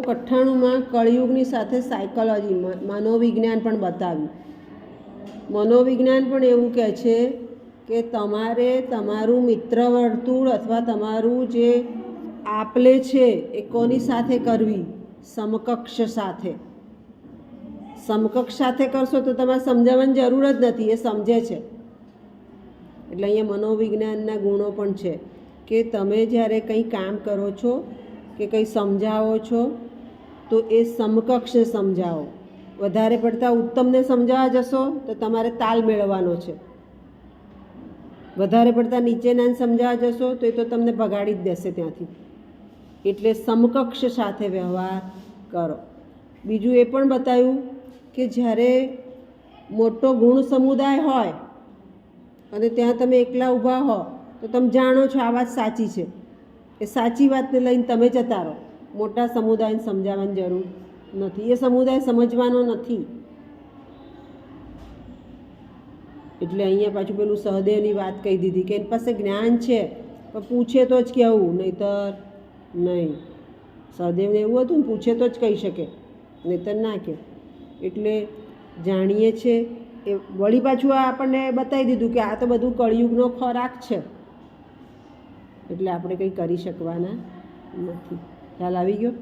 98 કળિયુગની સાથે સાયકોલોજી મનોવિજ્ઞાન પણ બતાવ્યું. મનોવિજ્ઞાન પણ એવું કહે છે કે તમારે તમારું મિત્ર વર્તુળ અથવા તમારું જે આપલે છે એ કોની સાથે કરવી? સમકક્ષ સાથે. સમકક્ષ સાથે કરશો તો તમારે સમજાવવાની જરૂર જ નથી, એ સમજે છે. એટલે અહીંયા મનોવિજ્ઞાનના ગુણો પણ છે કે તમે જ્યારે કંઈ કામ કરો છો કે કંઈ સમજાવો છો તો એ સમકક્ષને સમજાવો. વધારે પડતા ઉત્તમને સમજાવવા જશો તો તમારે તાલ મેળવવાનો છે. વધારે પડતા નીચેનાને સમજાવવા જશો તો એ તો તમને ભગાડી જ દેશે ત્યાંથી. એટલે સમકક્ષ સાથે વ્યવહાર કરો. બીજું એ પણ બતાવ્યું કે જ્યારે મોટો ગુણ સમુદાય હોય અને ત્યાં તમે એકલા ઊભા હો તો તમે જાણો છો આ વાત સાચી છે, એ સાચી વાતને લઈને તમે જતા રહો. મોટા સમુદાયને સમજાવવાની જરૂર નથી, એ સમુદાય સમજવાનો નથી. એટલે અહીંયા પાછું પેલું સહદેવની વાત કહી દીધી કે એની પાસે જ્ઞાન છે પણ પૂછે તો જ કહેવું, નહીંતર નહીં. સહદેવને એવું હતું ને, પૂછે તો જ કહી શકે, નહીંતર ના કહે. એટલે જાણીએ છે એ વળી પાછું આ આપણને બતાવી દીધું કે આ તો બધું કળિયુગનો ખોરાક છે, એટલે આપણે કંઈ કરી શકવાના નથી. ખ્યાલ આવી ગયો?